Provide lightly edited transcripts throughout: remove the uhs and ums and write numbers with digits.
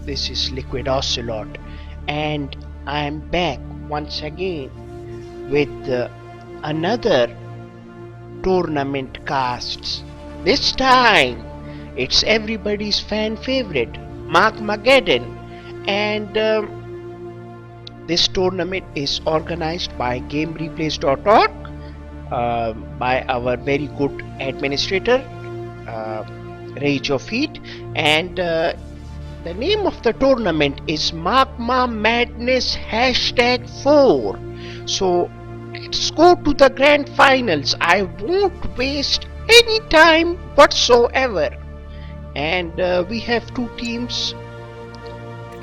This is Liquid Ocelot, and I am back once again with another tournament casts. This time it's everybody's fan favorite, Magmamadness, and this tournament is organized by GameReplays.org by our very good administrator, Rage of Heat, and the name of the tournament is Magmamadness #4. So let's go to the grand finals. I won't waste any time whatsoever. And we have two teams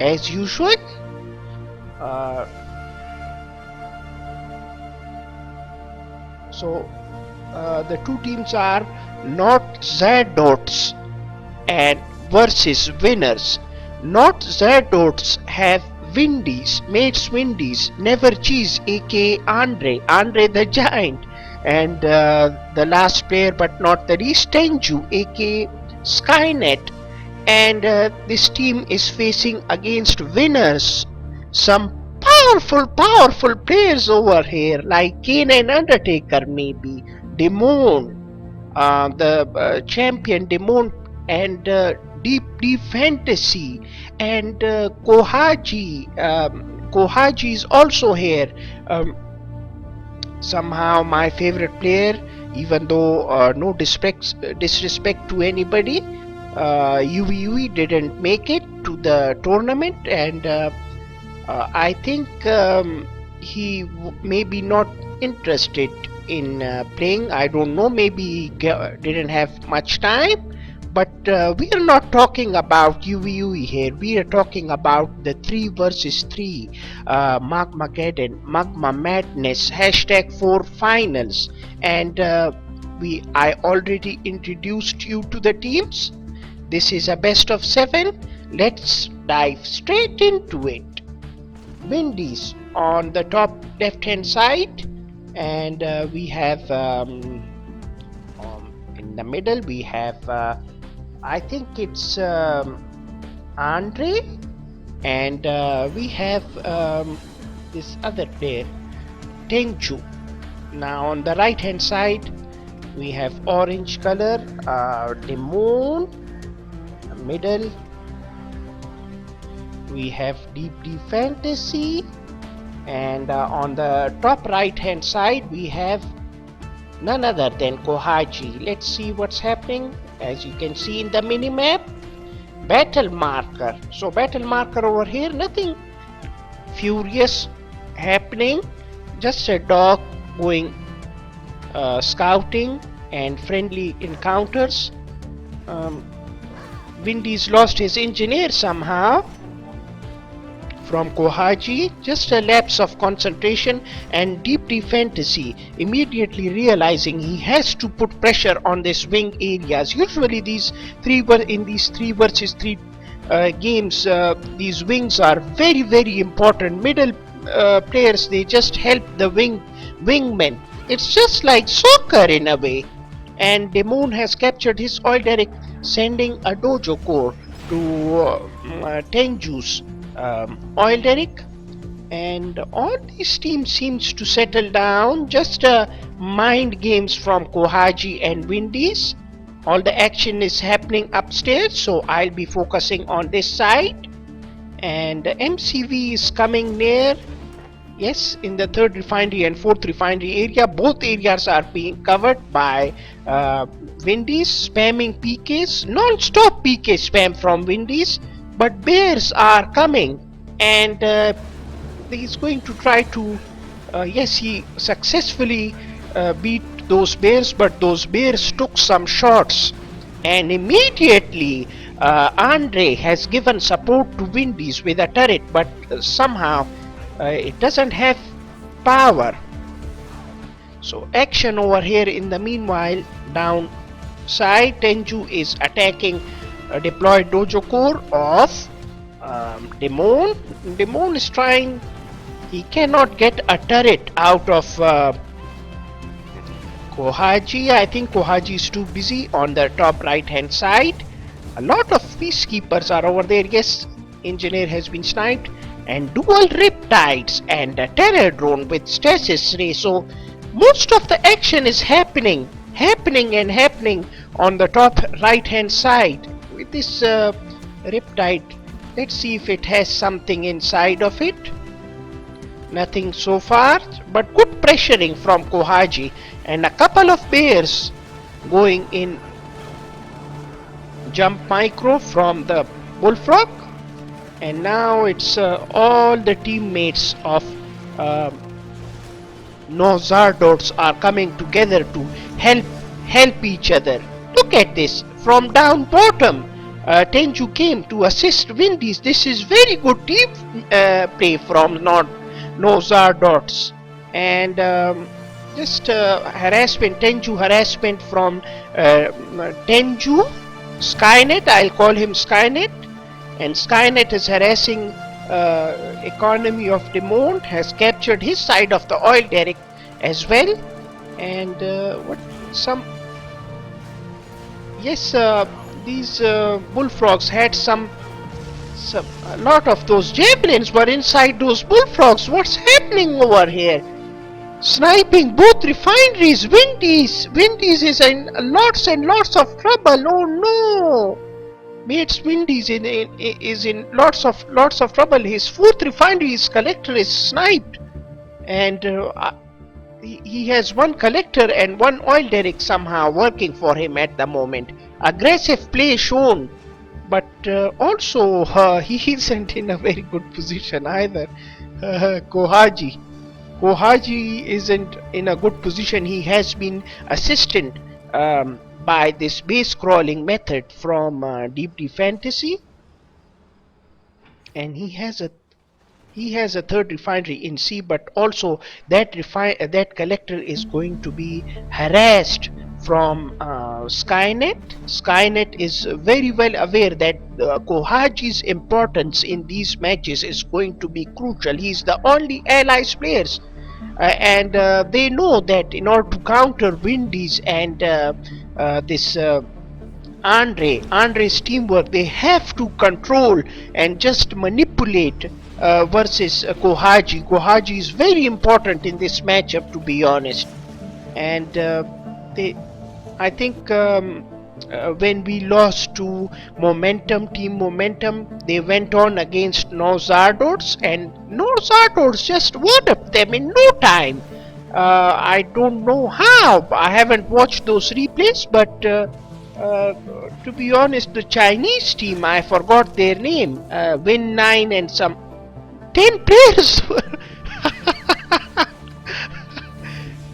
as usual. The two teams are Not Zadots and versus winners. Not Zadots have Windies, Mates Windies, Never Cheese, aka Andre the Giant, and the last player but not the least, Tenju, aka Skynet. And this team is facing against winners, some powerful players over here like Kane and Undertaker, maybe Demon, the champion Demon, and Deep Fantasy, and Kohaji. Kohaji is also here. Somehow my favorite player, even though no disrespect to anybody, Yui didn't make it to the tournament, and I think he may be not interested in playing. I don't know, maybe he didn't have much time. But we are not talking about Yui here. We are talking about the 3 versus 3 Magmamadness #4 finals, and I already introduced you to the teams. This is a best of 7. Let's dive straight into it. Windies on the top left hand side, and we have in the middle we have I think it's Andre, and we have this other player, Tenju. Now on the right hand side we have orange color, Demon. Middle we have Deep Fantasy, and on the top right hand side we have none other than Kohaji. Let's see what's happening. As you can see in the mini map, battle marker. So battle marker over here, nothing furious happening, just a dog going scouting and friendly encounters. Windies lost his engineer somehow from Kohaji, just a lapse of concentration, and Deep Fantasy immediately realizing he has to put pressure on this wing areas. Usually these 3 versus 3 games, these wings are very important. Middle players, they just help the wingmen. It's just like soccer in a way. And Demon has captured his oil derrick, sending a dojo core to Tenju's oil derrick, and all these teams seems to settle down. Just mind games from Kohaji and Windies. All the action is happening upstairs, so I'll be focusing on this side. And MCV is coming near. Yes, in the 3rd refinery and 4th refinery area, both areas are being covered by Windies, spamming PKs, non-stop PK spam from Windies. But bears are coming, and he's going to try to yes, he successfully beat those bears, but those bears took some shots, and immediately Andre has given support to Windies with a turret, but somehow it doesn't have power. So action over here. In the meanwhile, downside, Tenju is attacking a deployed dojo core of Demon. Demon is trying, he cannot get a turret out of Kohaji. I think Kohaji is too busy on the top right hand side. A lot of peacekeepers are over there. Yes, engineer has been sniped, and dual riptides and a terror drone with stasis ray. So most of the action is happening on the top right hand side with this riptide. Let's see if it has something inside of it. Nothing so far, but good pressuring from Kohaji and a couple of bears going in jump micro from the bullfrog. And now it's all the teammates of Nozardots are coming together to help each other. Look at this from down bottom. Tenju came to assist Windies. This is very good team play from Nozardots. And just harassment, Tenju harassment from Tenju, Skynet. I'll call him Skynet. And Skynet is harassing economy of Demon, has captured his side of the oil derrick as well. And these bullfrogs had a lot of those javelins were inside those bullfrogs. What's happening over here? Sniping both refineries. Windies is in lots and lots of trouble. Oh no! Mates, Windies is in lots of trouble. His fourth refinery's collector is sniped, and he has one collector and one oil derrick somehow working for him at the moment. Aggressive play shown, but also he isn't in a very good position either. Kohaji isn't in a good position. He has been assisted by this base crawling method from Deep Fantasy, and he has a third refinery in C, but also that collector is going to be harassed from Skynet. Skynet is very well aware that Kohaji's importance in these matches is going to be crucial. He's the only allies players, and they know that in order to counter Windies and this Andre's teamwork, they have to control and just manipulate versus Kohaji. Kohaji is very important in this matchup, to be honest. And I think when we lost to Team Momentum, they went on against Nozardots, and Nozardots just one-upped them in no time. I don't know how. I haven't watched those replays, but to be honest, the Chinese team, I forgot their name, Win9 and some 10 players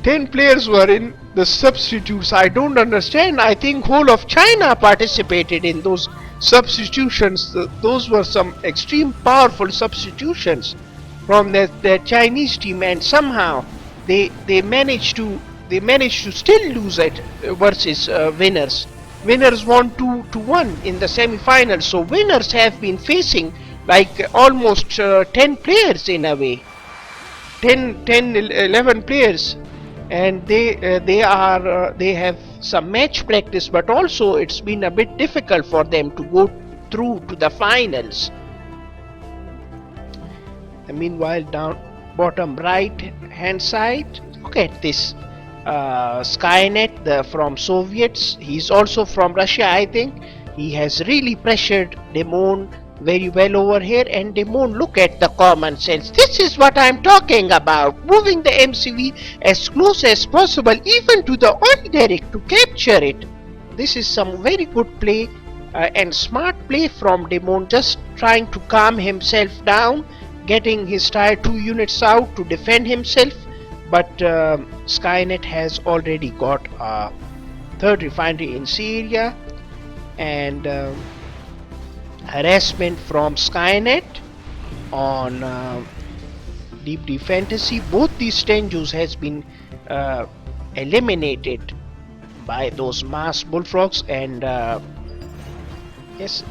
10 players were in the substitutes. I don't understand. I think whole of China participated in those substitutions. Those were some extreme powerful substitutions from their Chinese team, and somehow they managed to still lose it versus winners. Winners won 2-1 in the semi-finals. So winners have been facing like almost 10 players in a way, 11 players, and they have some match practice, but also it's been a bit difficult for them to go through to the finals. And meanwhile, down bottom right hand side, look at this Skynet from Soviets. He's also from Russia, I think. He has really pressured Demon very well over here, and Demon, look at the common sense. This is what I'm talking about, moving the MCV as close as possible even to the oil derrick to capture it. This is some very good play and smart play from Demon, just trying to calm himself down, getting his tier 2 units out to defend himself. But Skynet has already got a third refinery in Syria, and harassment from Skynet on Deep Fantasy. Both these Tenjus has been eliminated by those mass bullfrogs, and yes,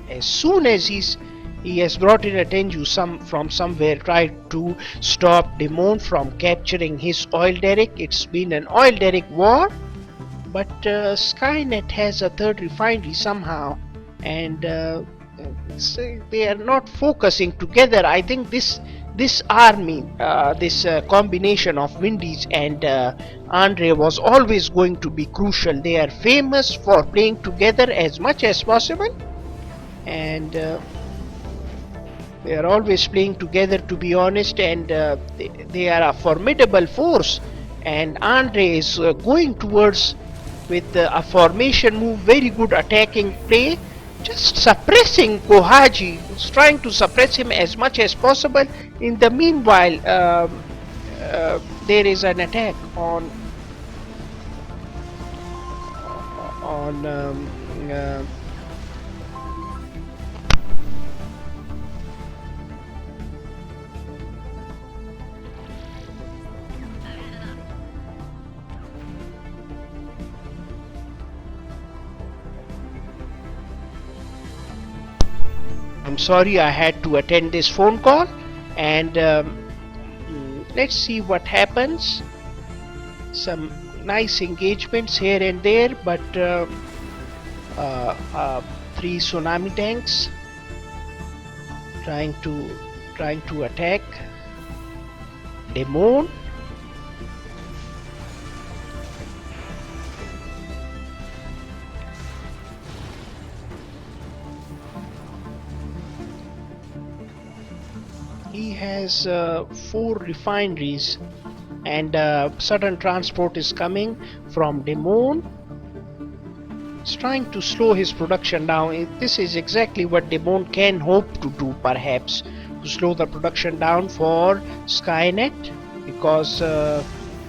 as soon as he has brought in a Tenju from somewhere, tried to stop Demon from capturing his oil derrick. It's been an oil derrick war, but Skynet has a third refinery somehow, and they are not focusing together. I think this army, this combination of Windies and Andre was always going to be crucial. They are famous for playing together as much as possible, and they are always playing together, to be honest, and they are a formidable force. And Andre is going towards with a formation move, very good attacking play, just suppressing Kohaji. He's trying to suppress him as much as possible. In the meanwhile, there is an attack on I'm sorry, I had to attend this phone call, and let's see what happens. Some nice engagements here and there, but 3 tsunami tanks trying to attack Demon. He has 4 refineries, and sudden transport is coming from Demon. It's trying to slow his production down. This is exactly what Demon can hope to do, perhaps, to slow the production down for Skynet, because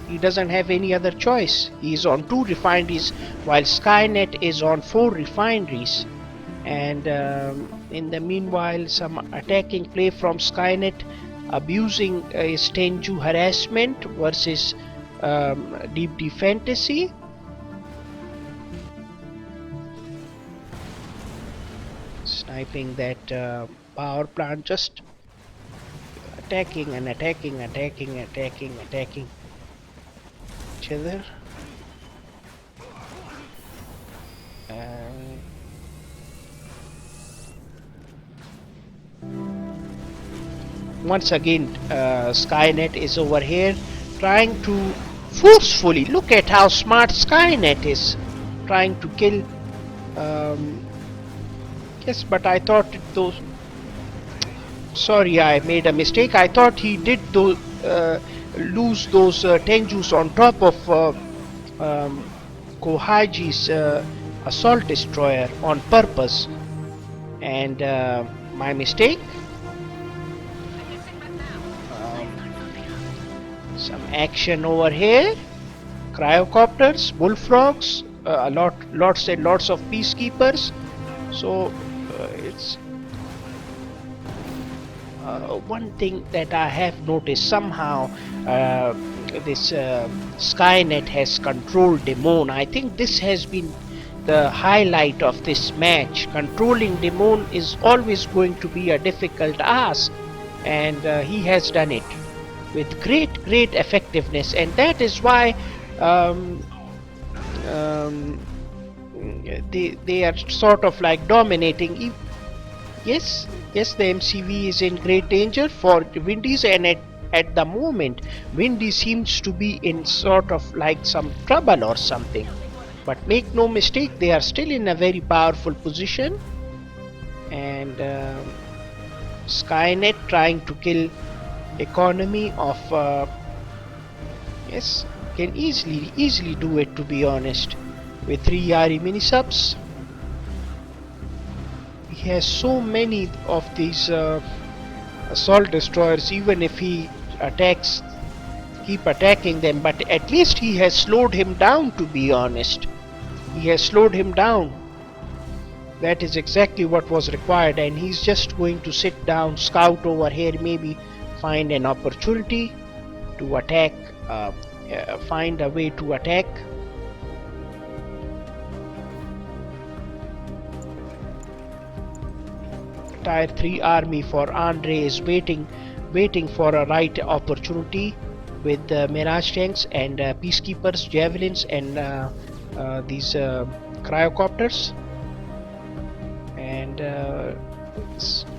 he doesn't have any other choice. He is on 2 refineries while Skynet is on 4 refineries. And in the meanwhile, some attacking play from Skynet, abusing Tenju harassment versus Deep D Fantasy. Sniping that power plant, just attacking and attacking each other. Once again, Skynet is over here trying to forcefully, look at how smart Skynet is, trying to kill. Yes, but I thought those. Sorry, I made a mistake. I thought he did lose those Tenjus on top of Kohaji's assault destroyer on purpose, and my mistake. Some action over here. Cryocopters, bullfrogs, lots and lots of peacekeepers. So it's one thing that I have noticed. Somehow this Skynet has controlled Demon. I think this has been the highlight of this match. Controlling Demon is always going to be a difficult ask, and he has done it with great effectiveness, and that is why they are sort of like dominating. Yes, the MCV is in great danger for Windies, and at the moment Windy seems to be in sort of like some trouble or something, but make no mistake, they are still in a very powerful position. And Skynet trying to kill economy of yes, can easily do it, to be honest, with 3 Yari mini subs. He has so many of these assault destroyers. Even if he attacks, keep attacking them, but at least he has slowed him down, to be honest. He has slowed him down. That is exactly what was required, and he's just going to sit down, scout over here, maybe find an opportunity to attack, find a way to attack. Tier 3 army for Andre is waiting for a right opportunity with Mirage tanks and peacekeepers, javelins, and these cryocopters. And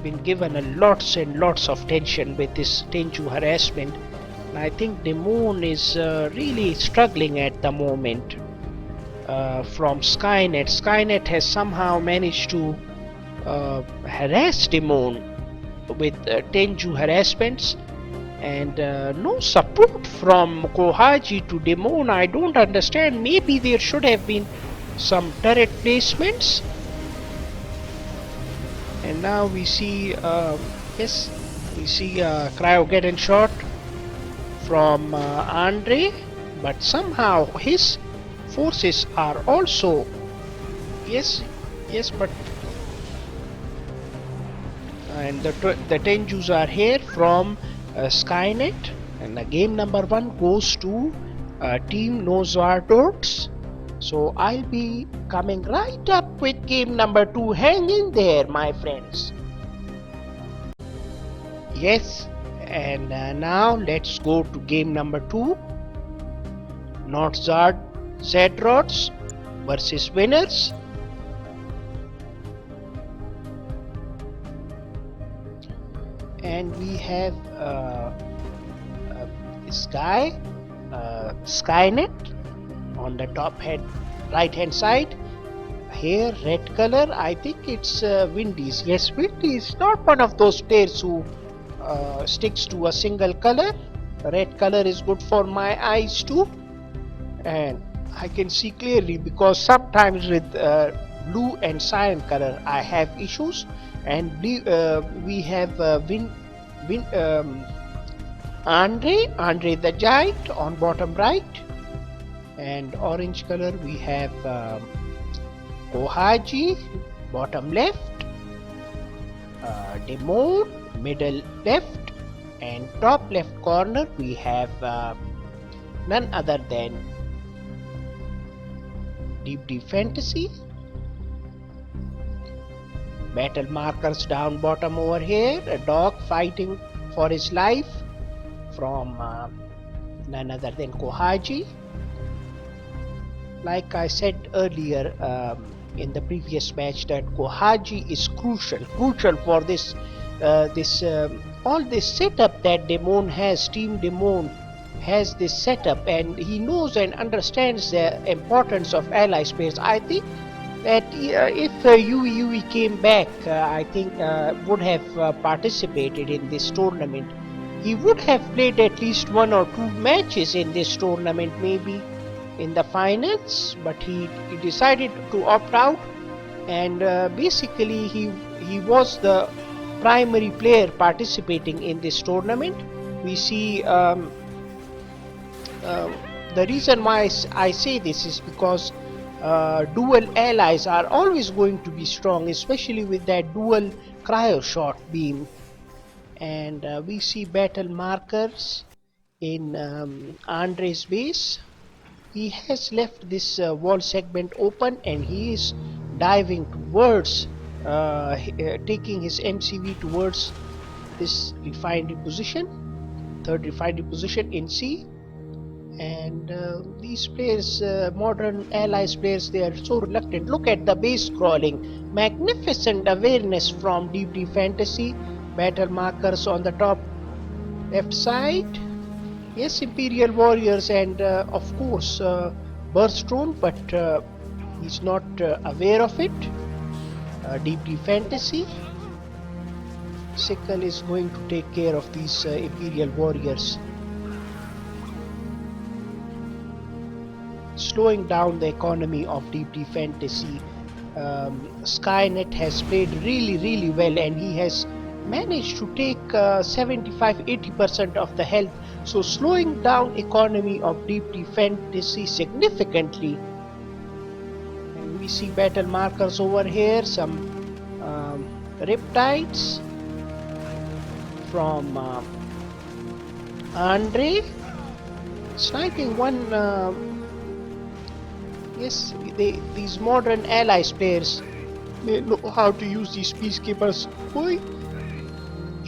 been given a lots and lots of tension with this Tenju harassment. And I think Demon is really struggling at the moment from Skynet. Skynet has somehow managed to harass Demon with Tenju harassments, and no support from Kohaji to Demon. I don't understand. Maybe there should have been some turret placements. And now we see yes, we see Cryogeddon shot from Andre, but somehow his forces are also yes, but and the Tenjus are here from Skynet, and the game number 1 goes to Team Nozardots. So I'll be coming right up with game number 2. Hang in there, my friends. Yes, and now let's go to game number 2. Nozardots versus winners. And we have this guy, Skynet, on the top right hand side. Here, red color. I think it's Windies. Yes, Windies. Not one of those players who sticks to a single color. Red color is good for my eyes too, and I can see clearly, because sometimes with blue and cyan color I have issues. And we have Andre the Giant on bottom right, and orange color we have Kohaji bottom left, Demon middle left, and top left corner we have none other than Deep Fantasy. Battle markers down bottom over here. A dog fighting for his life from none other than Kohaji. Like I said earlier in the previous match, that Kohaji is crucial for this all this setup that Demon has. Team Demon has this setup, and he knows and understands the importance of ally players. I think that if Yui came back, I think would have participated in this tournament. He would have played at least 1 or 2 matches in this tournament, maybe in the finals, but he decided to opt out, and basically he was the primary player participating in this tournament. We see the reason why I say this is because dual allies are always going to be strong, especially with that dual cryo shot beam. And we see battle markers in Andre's base. He has left this wall segment open, and he is diving towards taking his MCV towards this refinery position, third refinery position in C. And these players, modern allies players, they are so reluctant. Look at the base crawling, magnificent awareness from Deep Fantasy. Battle markers on the top left side. Yes, Imperial Warriors, and of course Burstone, but he's not aware of it. Deep Fantasy. Sickle is going to take care of these Imperial Warriors, slowing down the economy of Deep Fantasy. Skynet has played really well, and he has managed to take 75-80% of the health, so slowing down economy of Deep Fantasy significantly. And we see battle markers over here, some Riptides from Andre, sniping one. Yes, these modern allies players, they know how to use these peacekeepers. Boy,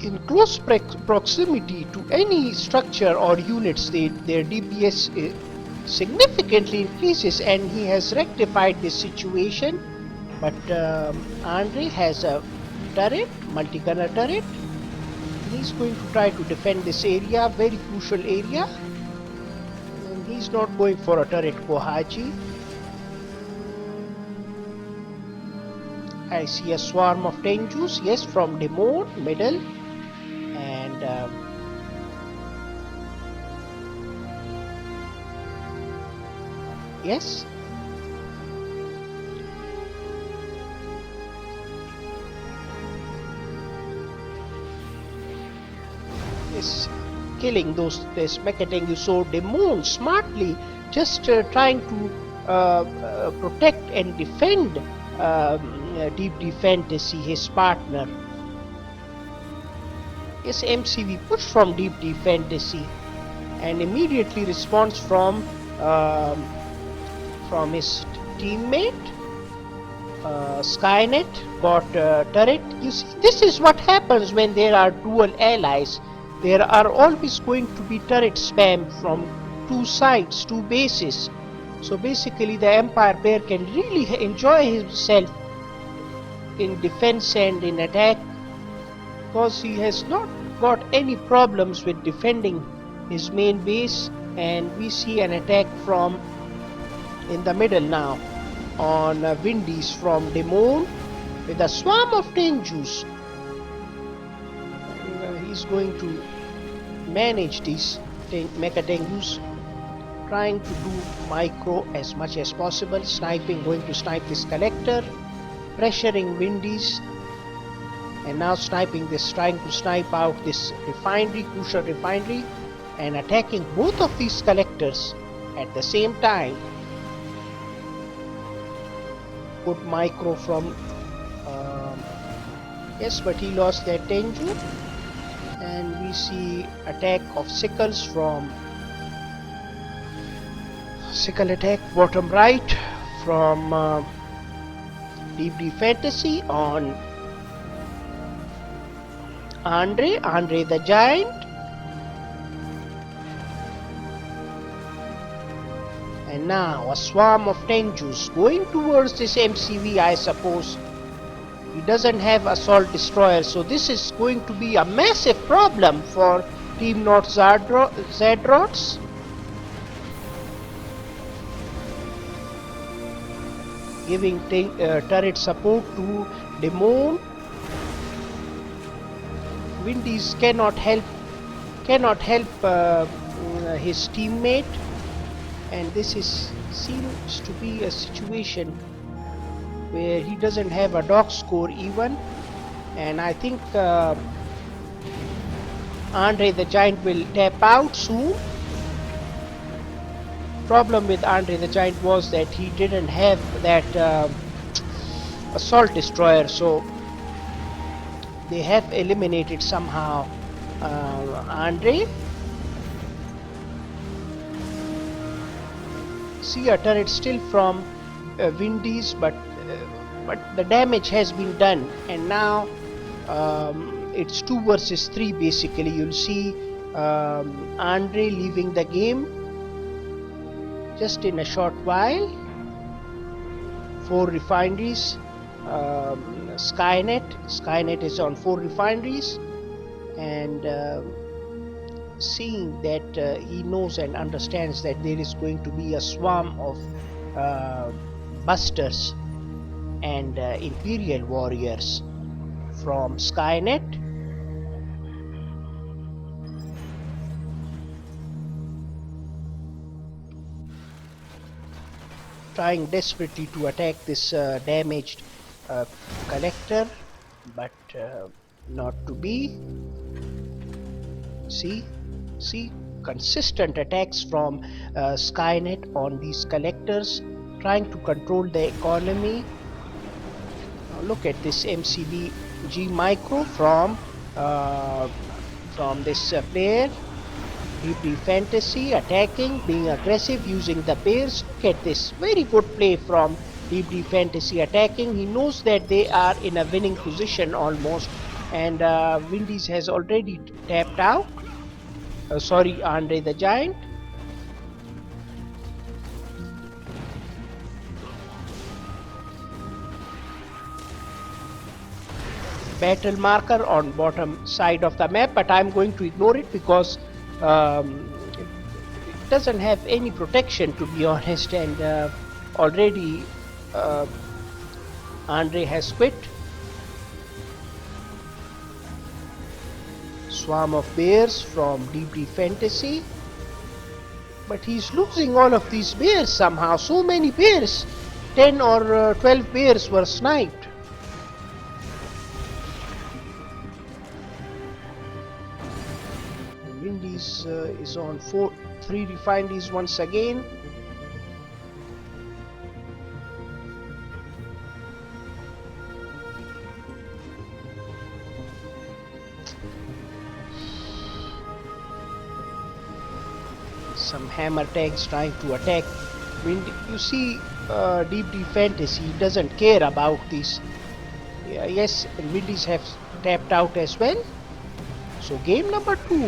in close proximity to any structure or units, their DPS significantly increases, and he has rectified this situation. But Andre has a turret, multi-gunner turret. He's going to try to defend this area, very crucial area. And he's not going for a turret Kohachi. I see a swarm of Tenjus, yes, from Demon, middle. And yes. Is killing this Mechatengu. So Demon smartly just trying to protect and defend Deep Fantasy, his partner. Yes, MCV push from Deep Fantasy and immediately responds from his teammate. Skynet got turret. You see, this is what happens when there are dual allies. There are always going to be turret spam from two sides, two bases. So basically the Empire Bear can really enjoy himself in defense and in attack, because he has not got any problems with defending his main base. And we see an attack from in the middle now on Windies from Demon with a swarm of Tenjus. He's going to manage these Mecha Tengus, trying to do micro as much as possible, sniping, going to snipe this collector, pressuring Windies, and now sniping this, trying to snipe out this refinery, crucial refinery, and attacking both of these collectors at the same time. Good micro from yes, but he lost that Tenju. And we see attack of sickles from sickle attack bottom right from Deep Fantasy on Andre the Giant. And now a swarm of Tenjus going towards this MCV, I suppose. He doesn't have assault destroyer, so this is going to be a massive problem for Team North Zadrots. Giving turret support to Demon. Windies cannot help his teammate, and this seems to be a situation where he doesn't have a dog score even, and I think Andre the Giant will tap out soon. Problem with Andre the Giant was that he didn't have that assault destroyer, so they have eliminated somehow Andre. See a turret still from Windies, but the damage has been done, and now it's 2 versus 3 basically. You'll see Andre leaving the game just in a short while. 4 refineries. Skynet is on 4 refineries, and seeing that he knows and understands that there is going to be a swarm of busters and Imperial warriors from Skynet. Trying desperately to attack this damaged collector, but not to be. See consistent attacks from Skynet on these collectors, trying to control the economy. Now look at this MCB G micro from this player. Deep Fantasy attacking, being aggressive, using the bears. Look at this, very good play from Deep Fantasy attacking. He knows that they are in a winning position almost, and Windies has already tapped out. Sorry, Andre the Giant. battle marker on bottom side of the map, but I'm going to ignore it because it doesn't have any protection, to be honest, and already Andre has quit. Swarm of bears from Deep Deep Fantasy, but he's losing all of these bears somehow. So many bears, 10 or 12 bears were sniped. Windies is on 3 refineries once again. Some hammer tanks trying to attack. You see, Deep Deep Fantasy doesn't care about this. Yes, Windies have tapped out as well. So game number 2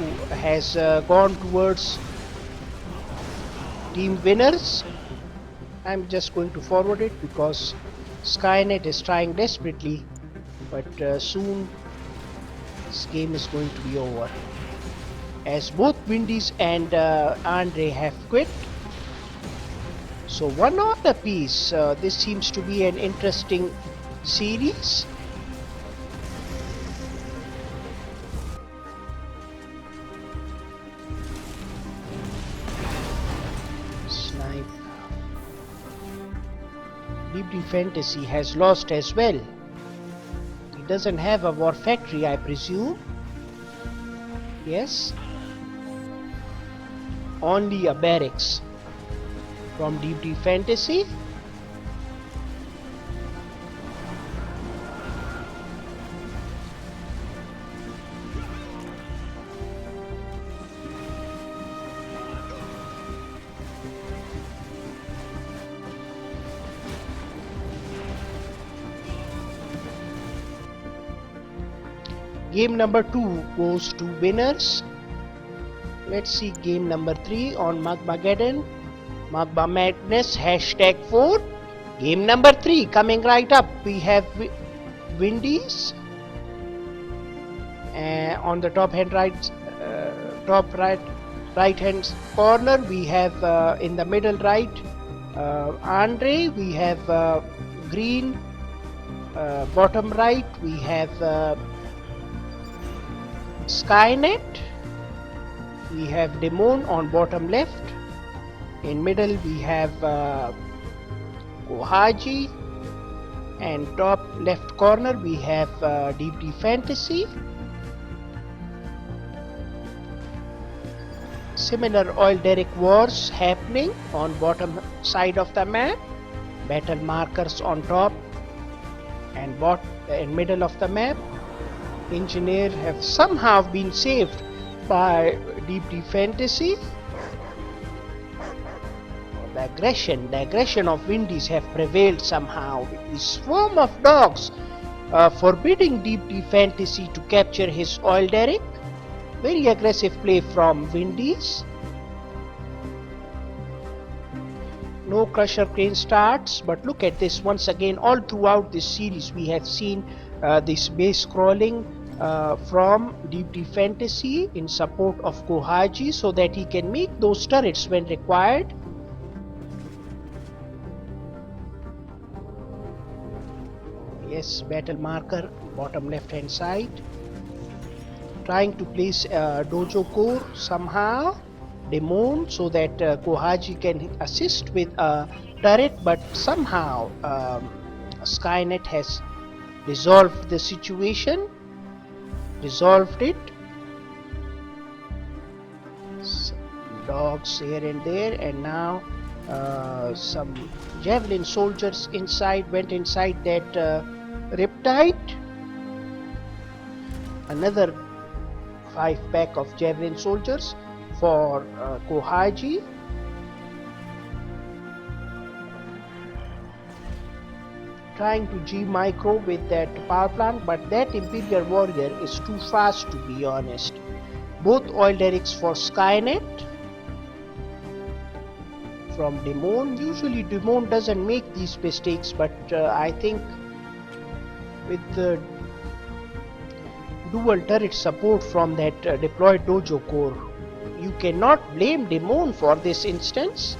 has gone towards team winners. I'm just going to forward it because Skynet is trying desperately, but soon this game is going to be over, as both Windies and Andre have quit. So one on the piece. This seems to be an interesting series. Snipe. Deep Deep Fantasy has lost as well. He doesn't have a war factory, I presume. Yes. Only a barracks from Deep Deep Fantasy. Game number 2 goes to winners. Let's see game number 3 on Magmamadness #4. Game number 3 coming right up. We have Windies. On the top right hand corner we have in the middle right Andre. We have green. Bottom right we have Skynet. We have Demon on bottom left. In middle we have Kohaji, and top left corner we have Deep Deep Fantasy. Similar oil derrick wars happening on bottom side of the map. Battle markers on top and middle of the map. Engineer have somehow been saved by Deep Deep Fantasy. The aggression of Windies have prevailed somehow. The swarm of dogs forbidding Deep Deep Fantasy to capture his oil derrick. Very aggressive play from Windies. No crusher crane starts, but look at this once again. All throughout this series we have seen this base crawling from Deep Deep Fantasy in support of Kohaji, so that he can make those turrets when required. Yes, battle marker bottom left hand side. Trying to place Dojo Core somehow. Demon, so that Kohaji can assist with a turret, but somehow Skynet has resolved the situation. Resolved it. Some dogs here and there, and now some javelin soldiers went inside that riptide. Another 5 pack of javelin soldiers for Kohaji. Trying to G micro with that power plant, but that Imperial Warrior is too fast, to be honest. Both oil derricks for Skynet from Demon. Usually Demon doesn't make these mistakes, but I think with the dual turret support from that deployed dojo core. You cannot blame Demon for this instance.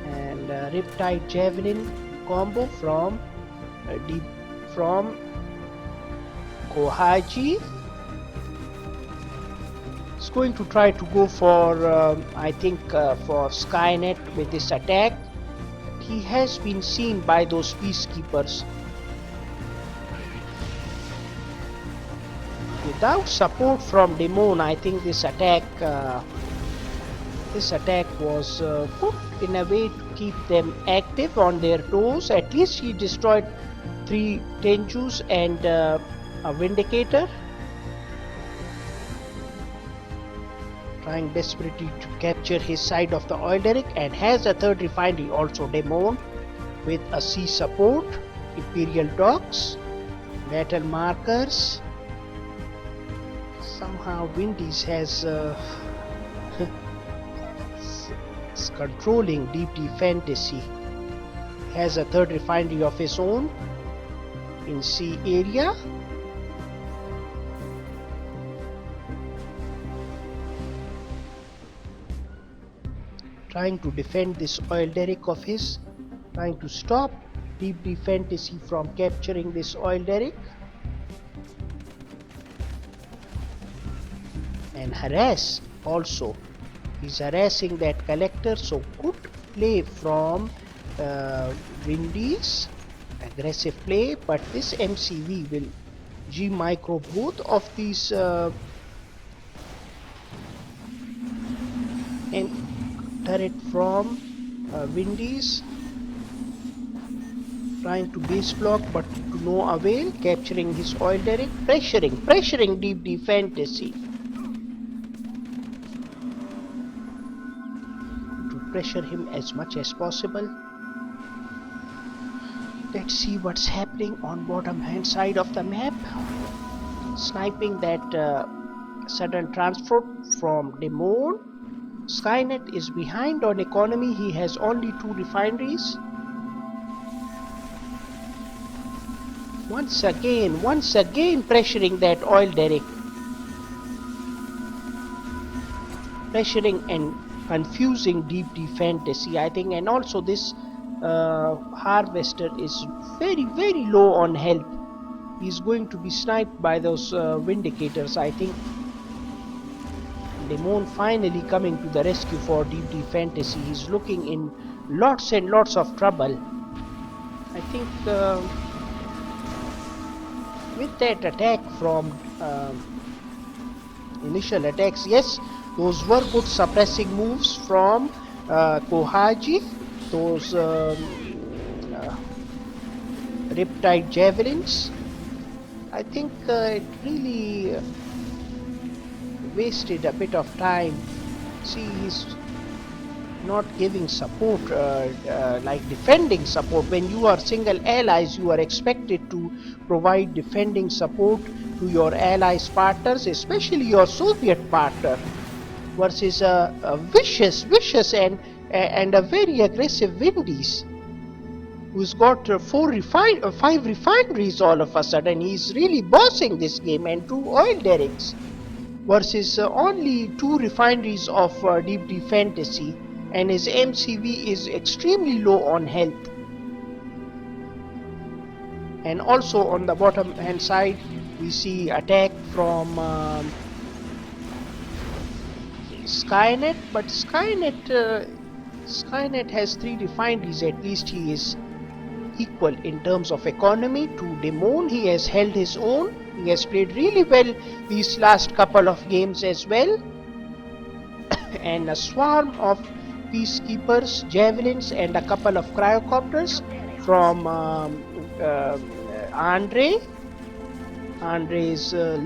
And Riptide Javelin combo from Kohaji. He's going to try to go for I think for Skynet with this attack. He has been seen by those peacekeepers. Without support from Demon, I think this attack was put in a way to keep them active on their toes. At least he destroyed 3 Tenjus and a Vindicator. Trying desperately to capture his side of the oil derrick, and has a 3rd refinery also, Demon, with a sea support, Imperial Docks, metal markers. Somehow Windies has is controlling Deep Deep Fantasy. Has a 3rd refinery of his own in sea area. Trying to defend this oil derrick of his, trying to stop Deep Deep Fantasy from capturing this oil derrick and harass also. He's harassing that collector, so good play from Windies, aggressive play, but this MCV will G micro both of these and turret from Windies, trying to base block but to no avail, capturing his oil derrick, pressuring Deep Deep Fantasy. To pressure him as much as possible. Let's see what's happening on bottom hand side of the map. Sniping that sudden transfer from Demon. Skynet is behind on economy. He has only 2 refineries. Once again pressuring that oil derrick. Pressuring and confusing Deep Deep Fantasy, I think, and also this harvester is very low on health. He's going to be sniped by those Vindicators, I think. Demon finally coming to the rescue for Deep Deep Fantasy. He's looking in lots and lots of trouble. I think with that attack from initial attacks, yes, those were good suppressing moves from Kohaji. Those Riptide Javelins. I think it really wasted a bit of time. See, he's not giving support, like defending support. When you are single allies, you are expected to provide defending support to your allies partners, especially your Soviet partner, versus a vicious and a very aggressive Windies, who's got 5 refineries all of a sudden. He's really bossing this game, and 2 oil derricks versus only 2 refineries of Deep Deep Fantasy, and his MCV is extremely low on health. And also on the bottom hand side we see attack from Skynet, but Skynet has 3 refineries. At least he is equal in terms of economy to Demon. He has held his own. He has played really well these last couple of games as well. And a swarm of peacekeepers, javelins, and a couple of cryocopters from Andre. Andre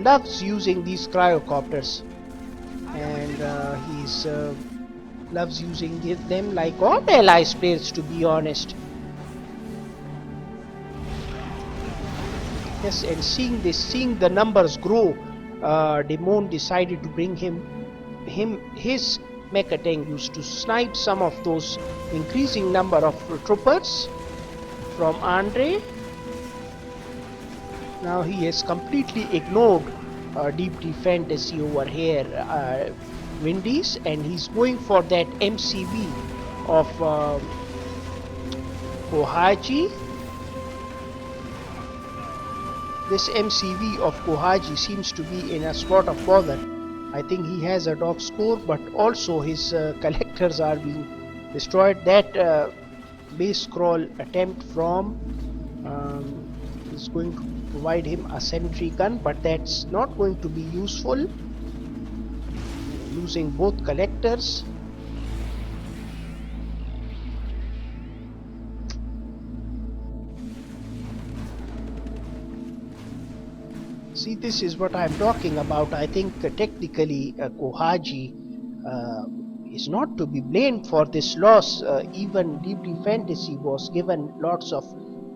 loves using these cryocopters, and he's loves using them like all allies players, to be honest. Yes, and seeing the numbers grow, Demon decided to bring his mecha Tengus to snipe some of those increasing number of troopers from Andre. Now he has completely ignored deep fantasy over here, Windies, and he's going for that MCV of Kohaji. This MCV of Kohaji seems to be in a spot of bother. I think he has a dog score, but also his collectors are being destroyed. That base scroll attempt from is going to provide him a sentry gun, but that's not going to be useful. Losing both collectors. See, this is what I'm talking about. I think technically Kohaji is not to be blamed for this loss. Even Deeply Fantasy was given lots of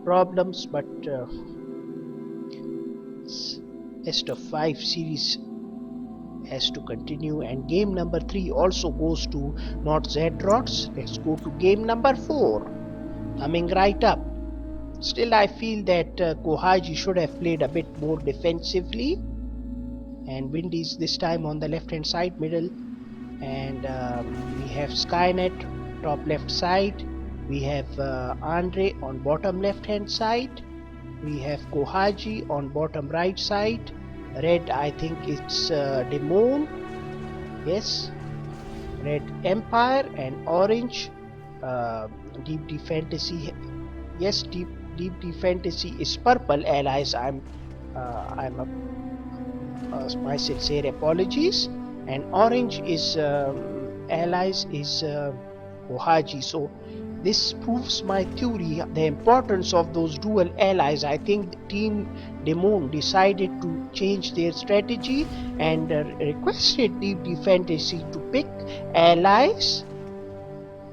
problems, but best of 5 series has to continue, and game number 3 also goes to not Zedrots. Let's go to game number 4, coming right up. Still, I feel that Kohaji should have played a bit more defensively, and Windies this time on the left hand side, middle, and we have Skynet top left side, we have Andre on bottom left hand side, we have Kohaji on bottom right side. Red, I think it's Demon, yes, Red Empire, and orange Deep Fantasy, yes, Deep Fantasy is purple allies. My sincere apologies. And orange is allies is Kohaji. So this proves my theory, the importance of those dual allies. I think Team Demon decided to change their strategy and requested Deep Fantasy to pick allies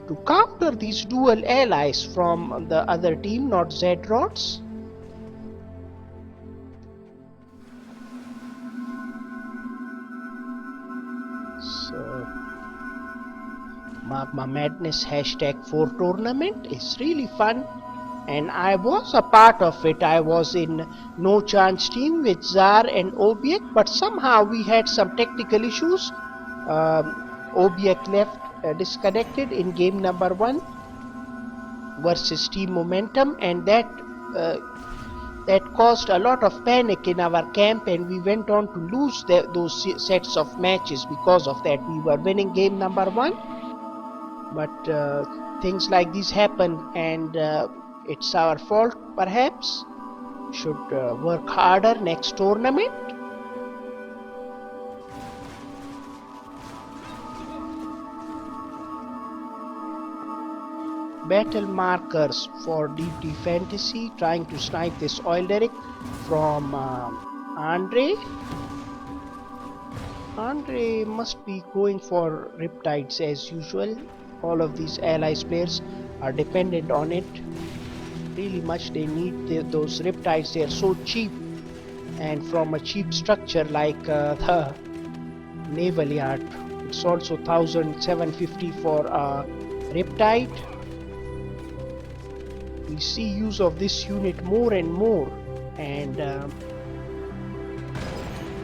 to counter these dual allies from the other team, not Zedrots. So, Magmamadness #4 tournament is really fun, and I was a part of it. I was in No Chance team with Zar and Obiek, but somehow we had some technical issues. Obiek left disconnected in game number 1 versus Team Momentum, and that caused a lot of panic in our camp, and we went on to lose those sets of matches because of that. We were winning game number 1, but things like this happen, and it's our fault perhaps. Should work harder next tournament. Battle markers for Deep Fantasy, trying to snipe this oil derrick from Andre. Andre must be going for Riptides as usual. All of these allies players are dependent on it. Really much they need those Riptides. They are so cheap, and from a cheap structure like the Naval Yard. It's also 1750 for a Riptide. We see use of this unit more and more, and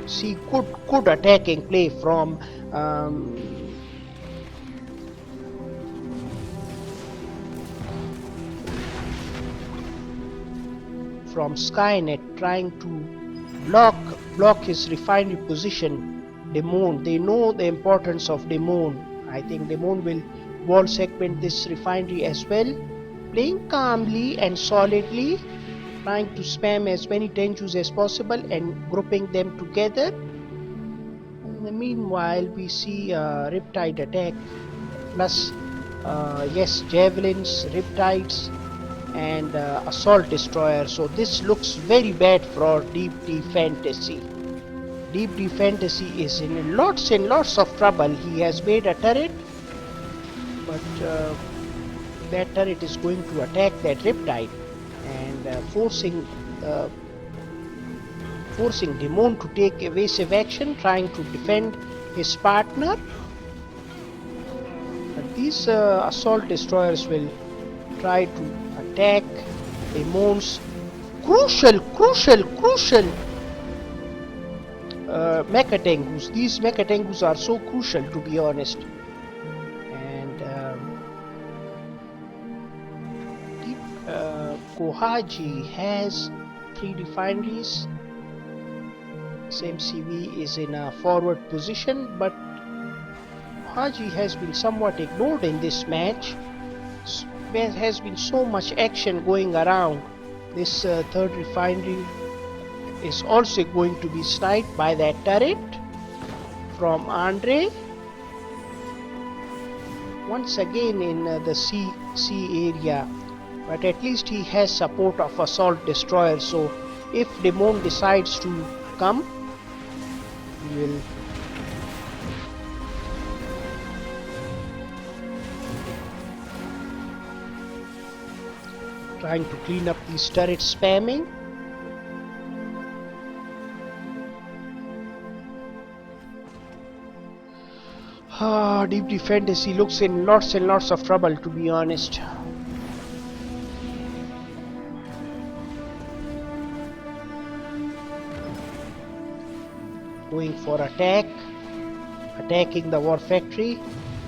see good attacking play from Skynet, trying to block his refinery position. Demon, they know the importance of Demon. I think Demon will wall segment this refinery as well. Playing calmly and solidly, trying to spam as many Tenjus as possible and grouping them together. In the meanwhile, we see Riptide attack plus yes, javelins, Riptides, and assault destroyer. So this looks very bad for Deep Fantasy. Deep Fantasy is in lots and lots of trouble. He has made a turret, but that turret is going to attack that Riptide and forcing Demon to take evasive action, trying to defend his partner. But these assault destroyers will try to attack Demon's crucial Mechatengus. These Mechatengus are so crucial, to be honest. And Kohaji has 3 refineries. MCV is in a forward position, but Kohaji has been somewhat ignored in this match. There has been so much action going around. This third refinery is also going to be sniped by that turret from Andre. Once again in the sea area, but at least he has support of assault destroyer, so if Demon decides to come, he will trying to clean up these turrets spamming. Deep Defense, he looks in lots and lots of trouble, to be honest. Going for attack, attacking the war factory,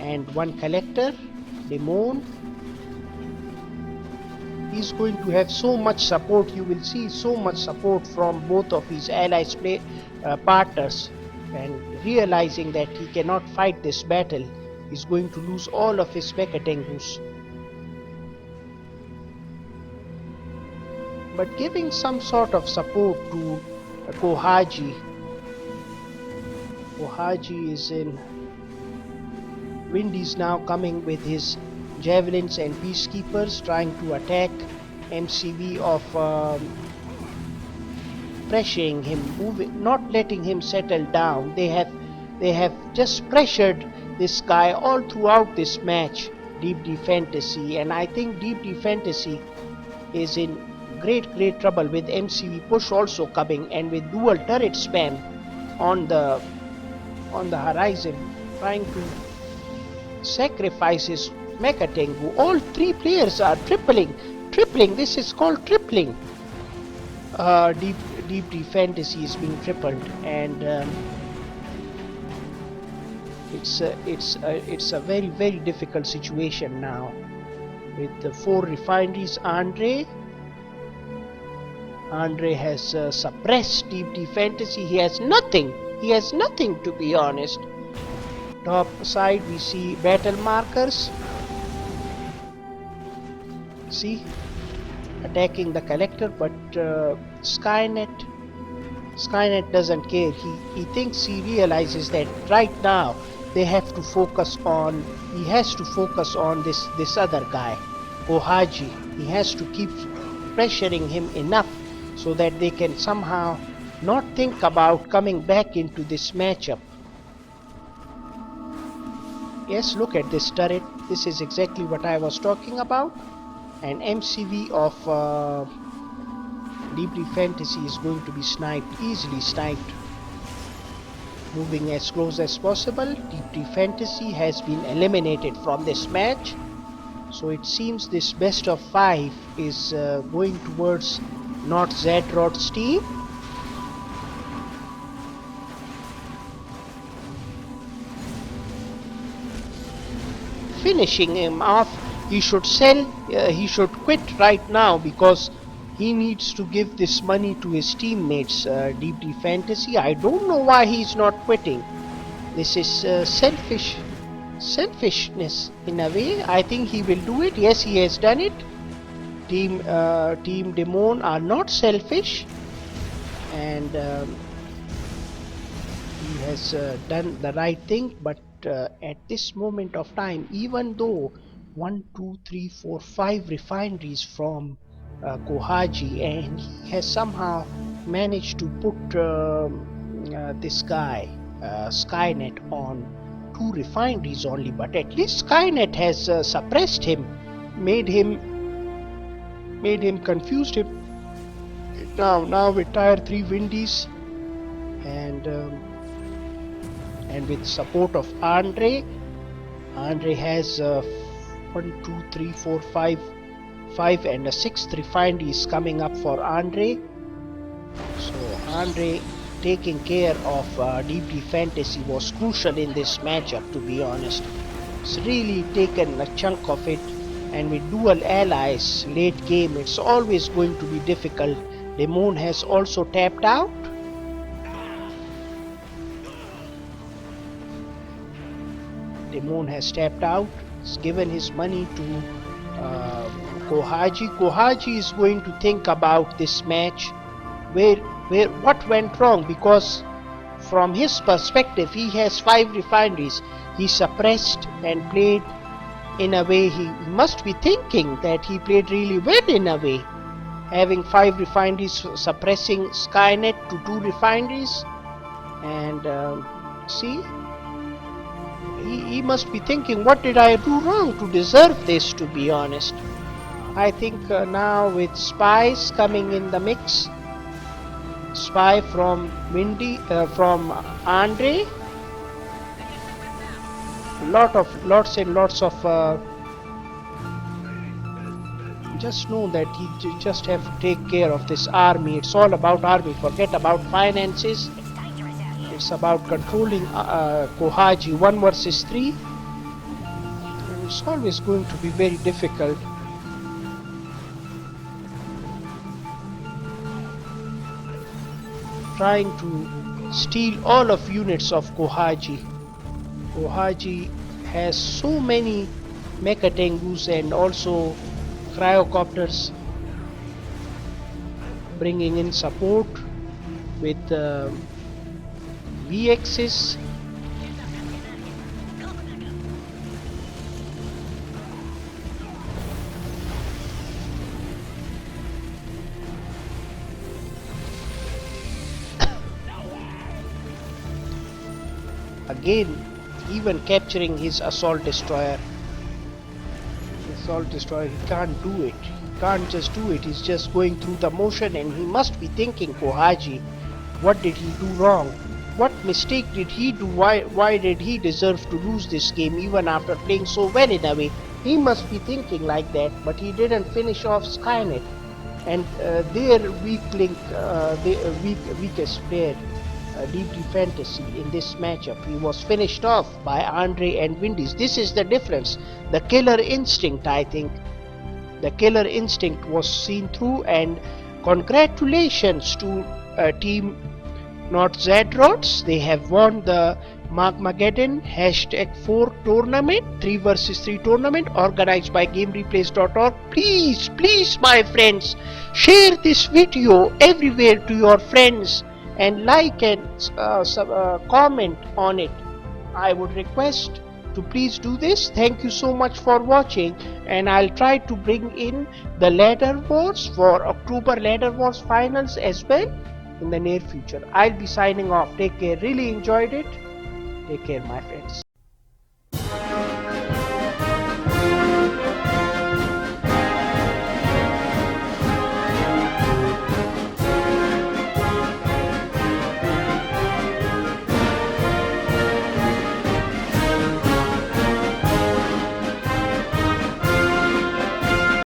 and one collector, Demon. He's going to have so much support. You will see so much support from both of his allies partners, and realizing that he cannot fight this battle, he's going to lose all of his Mechatengus. But giving some sort of support to Kohaji. Kohaji is in. Wind is now coming with his javelins and peacekeepers, trying to attack MCV of pressuring him, not letting him settle down. They have just pressured this guy all throughout this match, Deep Fantasy, and I think Deep Fantasy is in great trouble with MCV push also coming, and with dual turret spam on the horizon, trying to sacrifice his Mechatengu. All 3 players are tripling. This is called tripling. Deep Fantasy is being tripled, and it's a very difficult situation now with the 4 refineries. Andre has suppressed Deep Fantasy. He has nothing, to be honest. Top side we see battle markers. See, attacking the collector, but Skynet doesn't care. He thinks, he realizes that right now they have to focus on, he has to focus on this other guy, Kohaji. He has to keep pressuring him enough so that they can somehow not think about coming back into this matchup. Yes, look at this turret. This is exactly what I was talking about. And MCV of Deep Fantasy is going to be sniped, easily sniped. Moving as close as possible. Deep Fantasy has been eliminated from this match. So it seems this best of 5 is going towards Not Zedrod's team. Finishing him off. He should sell, he should quit right now, because he needs to give this money to his teammates. Deep Fantasy, I don't know why he's not quitting. This is selfishness in a way. I think he will do it. Yes, he has done it. Team Demon are not selfish, and he has done the right thing. But at this moment of time, even though 1, 2, 3, 4, 5 refineries from Kohaji, and he has somehow managed to put this guy Skynet on 2 refineries only, but at least Skynet has suppressed him, made him confused him. Now with tier 3 Windies, and with support of Andre has 1, 2, 3, 4, 5 5 and a 6th refinery is coming up for Andre. So Andre taking care of DP Fantasy was crucial in this matchup, to be honest. It's really taken a chunk of it, and with dual allies late game it's always going to be difficult. Demon has also tapped out. Demon has tapped out. He's given his money to Kohaji. Kohaji is going to think about this match, what went wrong, because from his perspective he has 5 refineries. He suppressed and played in a way. He must be thinking that he played really well in a way, having 5 refineries, suppressing Skynet to 2 refineries, and see, he must be thinking, what did I do wrong to deserve this, to be honest. I think now with spies coming in the mix, spy from from Andre, lots and lots of just know that he just have to take care of this army. It's all about army. Forget about finances. It's about controlling Kohaji 1 versus 3. And it's always going to be very difficult. Trying to steal all of units of Kohaji. Kohaji has so many Mecha Tengus and also cryocopters, bringing in support with VXs. Again, even capturing his assault destroyer. He can't do it. He can't just do it. He's just going through the motion, and he must be thinking, Kohaji, what did he do wrong? What mistake did he do? Why did he deserve to lose this game even after playing so well in a way? He must be thinking like that, but he didn't finish off Skynet and their weak link, weakest player, DP Fantasy, in this matchup. He was finished off by Andre and Windies. This is the difference. The killer instinct, I think. The killer instinct was seen through, and congratulations to Team Not Zadrots. They have won the Magmamadness #4 tournament, 3 vs 3 tournament organized by GameReplays.org. Please, my friends, share this video everywhere to your friends and like and comment on it. I would request to please do this. Thank you so much for watching, and I'll try to bring in the ladder wars for October ladder wars finals as well in the near future. I'll be signing off. Take care. Really enjoyed it. Take care, my friends.